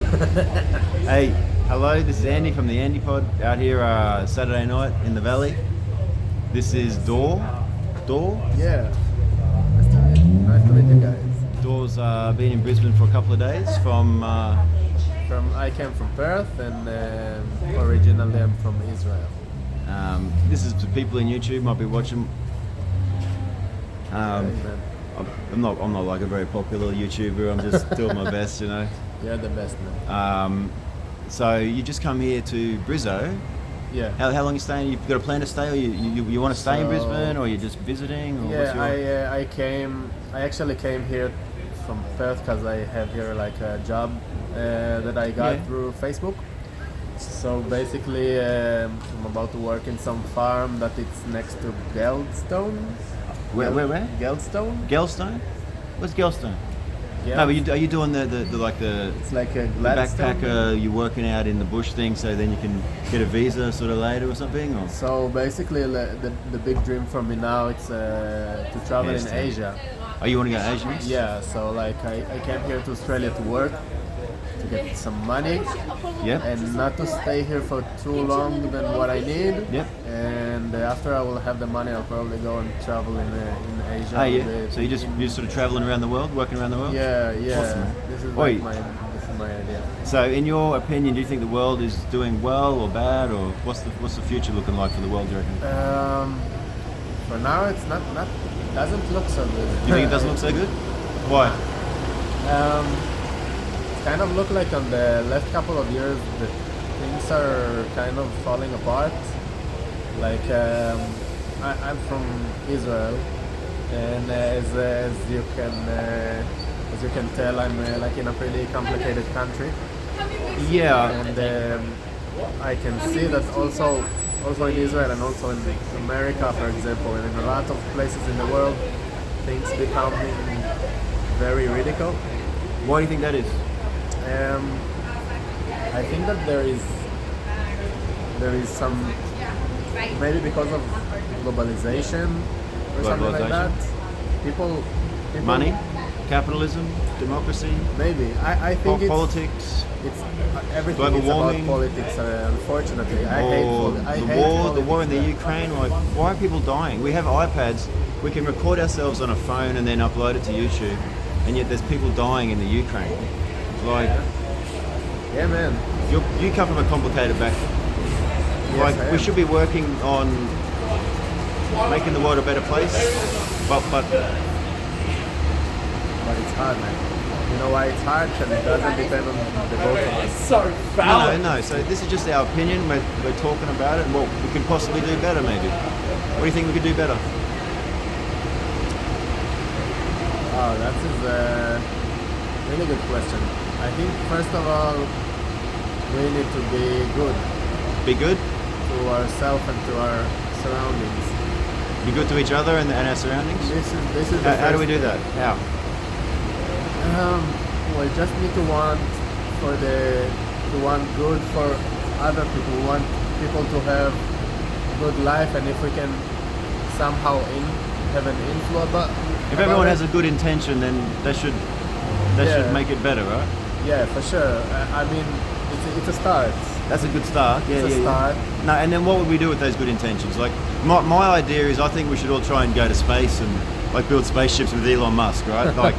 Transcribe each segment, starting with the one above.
Hey, hello, this is Andy from the Andipod out here Saturday night in the valley. This is Dor. Dor? Yeah. Nice to meet you guys. Dor's been in Brisbane for a couple of days from. I came from Perth and originally I'm from Israel. This is for people in YouTube might be watching. Amen. I'm not like a very popular YouTuber. I'm just doing my best, you know. You're the best man. So you just come here to Brizzo. Yeah. How long you staying? You've got a plan to stay, or you want to stay in So- Brisbane, or you're just visiting? Or what's Yeah, I actually came here from Perth because I have here like a job that I got Yeah. through Facebook. So basically, I'm about to work in some farm that it's next to Geldstone. Where? Geldstone. Gelstone? What's Gelstone? Yeah. No, but are you doing the like the It's like a the Gladstone. backpacker? You're working out in the bush thing, so then you can get a visa sort of later or something, or So basically, the big dream for me now it's to travel Yes, in yeah. Asia. oh, you want to go Asian? Yeah, so like I came here to Australia to work, to get some money, Yep. and not to stay here for too long than what I need. Yep. And after I will have the money, I'll probably go and travel in Asia. Oh a yeah. bit. So you're sort of traveling around the world, working around the world. Yeah, yeah. Awesome. This is Oi. like this is my idea. So, in your opinion, do you think the world is doing well or bad, or what's the future looking like for the world? Do you reckon? For now, it's not doesn't look so good. Do you think it doesn't look so good? Why? Kind of look like on the last couple of years that things are kind of falling apart. Like I'm from Israel, and as you can tell, I'm like in a pretty complicated country, Yeah. and I can see that also in Israel and also in America, for example, and in a lot of places in the world, things becoming very radical. Why do you think that is? I think that there is some, maybe because of globalization or something like that. People Money, capitalism, democracy, Maybe I think politics, it's everything global is about warming, politics. Unfortunately, I or hate the war in the politics. Ukraine. Like, why are people dying? We have iPads. We can record ourselves on a phone and then upload it to YouTube, and yet there's people dying in the Ukraine. Like, Yeah, man. you come from a complicated background. Yes, Like, I we am. should be working on making the world a better place, but But it's hard, man. You know why it's hard? Because it doesn't depend on the both of us. So foul. no. So this is just our opinion. We're talking about it and what we can possibly do better, maybe. What do you think we could do better? Oh, that is a really good question. I think first of all, we need to be good Be good? to ourselves and to our surroundings. Be good to each other and our surroundings? This is the How do we first- do that? How? We just need to want good for other people. We want people to have good life, and if we can somehow have an influence. If everyone has a good intention, then that should Yeah. make it better, right? Yeah, for sure. I mean, it's a start. That's a good start. Yeah, It's a yeah, start. yeah. No, and then what would we do with those good intentions? Like, my idea is I think we should all try and go to space and like build spaceships with Elon Musk, right? Like,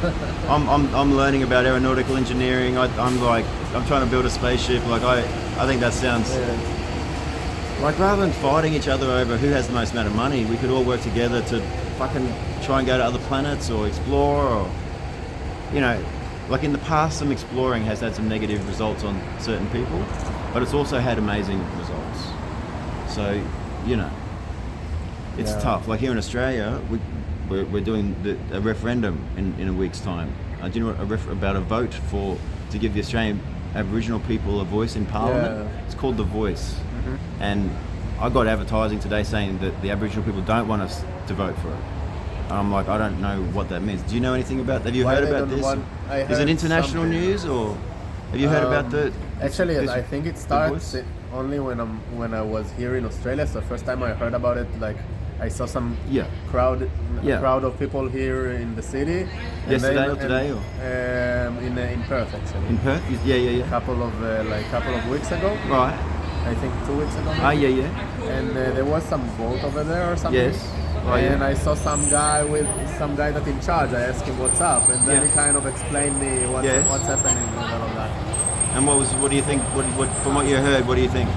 I'm learning about aeronautical engineering. I'm trying to build a spaceship. Like, I think that sounds like, rather than fighting each other over who has the most amount of money, we could all work together to fucking try and go to other planets or explore, or, you know, like in the past, some exploring has had some negative results on certain people, but it's also had amazing results. So, you know, it's Yeah. tough. Like here in Australia, we're doing a referendum in a week's time. Do you know about a vote to give the Australian Aboriginal people a voice in Parliament? Yeah. It's called The Voice. And I got advertising today saying that the Aboriginal people don't want us to vote for it. And I'm like, I don't know what that means. Do you know anything about? Have you Why heard they about don't this? want- I Is it heard international something. news, or have you heard about the? Actually, this- I think it The starts Voice? only when I was here in Australia. So first time I heard about it, like I saw some Yeah. crowd Yeah. crowd of people here in the city. And Yesterday they- or today, or in Perth actually. in Perth? Yeah, yeah, yeah. Couple of weeks ago. Right. I think 2 weeks ago. Ah, maybe. yeah, yeah. And there was some vote over there or something. Yes. Oh, yeah. And I saw some guy that in charge. I asked him what's up, and then Yeah. he kind of explained me Yes. what's happening and all of that. And what do you think? What from what you heard, what do you think?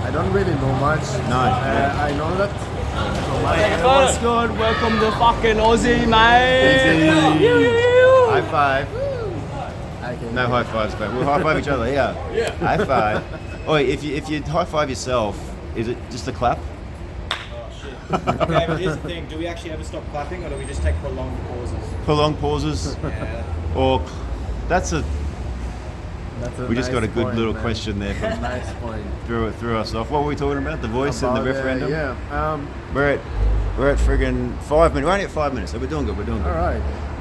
I don't really know much. No, yeah. I know that. What's good? Welcome to fucking Aussie, mate. High five. I can No high fives, but we'll high five each other. Yeah. High five. Oh, if you high five yourself, is it just a clap? Okay, but here's the thing: do we actually ever stop clapping, or do we just take prolonged pauses? Prolonged pauses, or that's a. That's a We just got a nice good point, little man. question there from Nice point. threw us off. What were we talking about? The voice and the About, referendum. yeah. We're at friggin' 5 minutes. We're only at 5 minutes, so we're doing good. We're doing good. All right.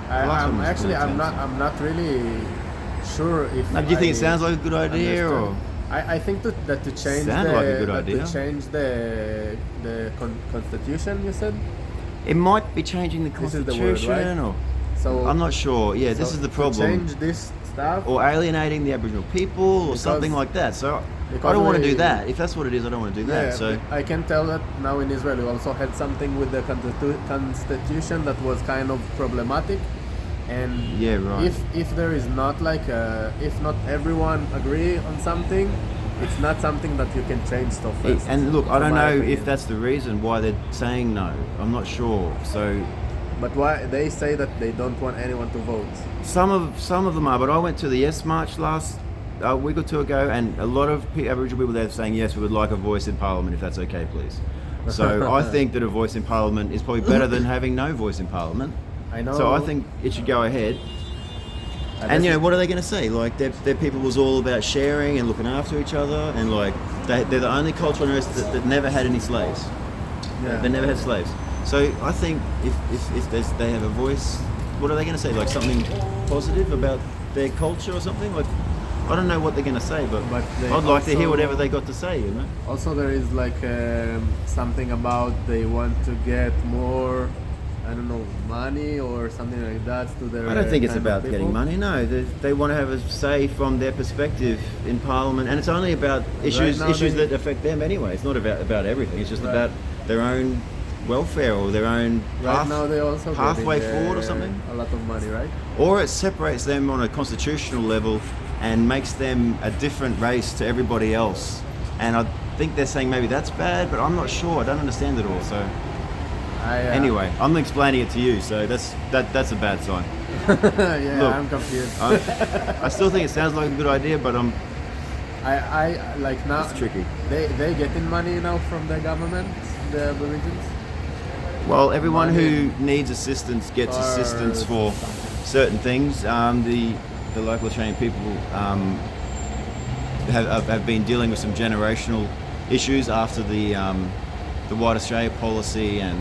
last one I'm was actually really I'm not really sure if. Now, do you think it I sounds like a good idea, or understand. I think that to change Sounded like a good idea. to change the constitution, you said. it might be changing the This is the constitution, word, right? or So I'm not sure. Yeah, this so is the to problem. change this stuff. Or alienating the Aboriginal people, or Because- something like that. So I because don't want to we- do that. If that's what it is, I don't want to do that. Yeah, So I can tell that now in Israel we also had something with the constitution that was kind of problematic, and Yeah, right. if there is not like if not everyone agree on something, it's not something that you can change so fast. and look, I from don't my know opinion. if that's the reason why they're saying no. I'm not sure. So But why they say that they don't want anyone to vote? some of them are, but I went to the Yes March last week or two ago, and a lot of Aboriginal people there saying yes, we would like a voice in Parliament if that's okay, please. So I think that a voice in Parliament is probably better than having no voice in Parliament. I know. So I think it should go ahead. I And you guess know, what are they going to say? Like, their people was all about sharing and looking after each other, and like they're the only culture on earth that never had any slaves. Yeah. They never had slaves. So I think if they have a voice, what are they going to say? Like something positive about their culture or something? Like, I don't know what they're going to say, but But they I'd like to hear also- whatever they got to say. You know? Also, there is like something about they want to get more, I don't know, money or something like that to their. I don't think it's kind of about people. getting money. No, they want to have a say from their perspective in Parliament, and it's only about issues now issues they- that affect them anyway. It's not about everything. It's just Right. about their own welfare or their own Right now, they also pathway getting, forward or something. A lot of money, right? Or it separates them on a constitutional level and makes them a different race to everybody else. And I think they're saying maybe that's bad, but I'm not sure. I don't understand it all. So anyway, I'm explaining it to you. So that's a bad sign. yeah, Look, I'm confused. I still think it sounds like a good idea, but I like now. It's tricky. They getting money now from the government, the Aborigines. well, everyone Money. who needs assistance gets Or assistance for certain things. The local Australian people have been dealing with some generational issues after the White Australia policy and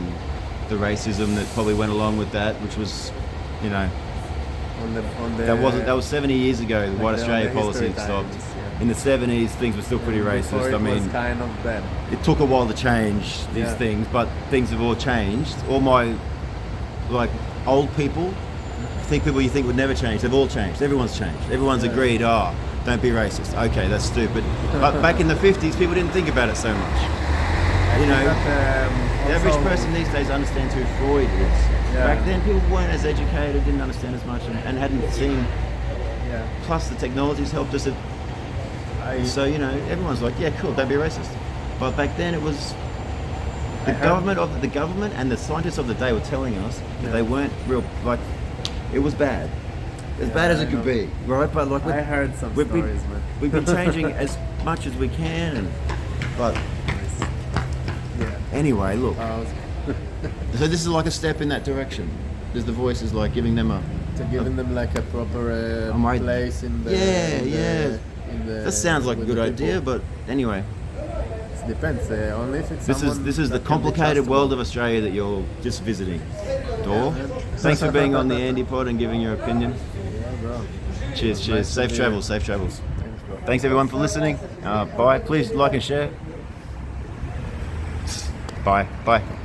the racism that probably went along with that, which was, you know, On the that was 70 years ago. The like White the- Australia on the policy history stopped. times, yeah. In the 70s, things were still pretty Before racist. it I mean, was kind of bad. it took a while to change these Yeah. things, but things have all changed. All my old people, people you think would never change, they've all changed. Everyone's changed. Everyone's Yeah. agreed. Oh, don't be racist. Okay, that's stupid. But back in the 50s, people didn't think about it so much. I You think know, that, The average also- person these days understands who Freud is. Yeah. Back then, people weren't as educated, didn't understand as much, and hadn't seen. Yeah. Plus, the technology's helped us. So you know, everyone's like, yeah, cool, don't be racist. But back then, it was I the heard- government and the scientists of the day were telling us that Yeah. they weren't real. Like, it was bad, as Yeah, bad as I it could know. be, right? But like, I heard some we've stories, been, man. we've been changing as much as we can, but Yeah. anyway, look. Uh, So this is like a step in that direction. There's the voice is like giving them a. to giving them like a proper I'm right. place in the. Yeah, in the- yeah. in the- That sounds like a with good the people. idea, but anyway, It depends. Only if it's this is someone this is the that can be complicated world trustable. of Australia that you're just visiting. Dor, man. thanks for being on the Andipod and giving your opinion. Yeah, bro. Cheers, cheers. Nice to Safe be travels, safe travels. Thanks, bro. Thanks everyone for listening. Bye. Please like and share. Bye. Bye.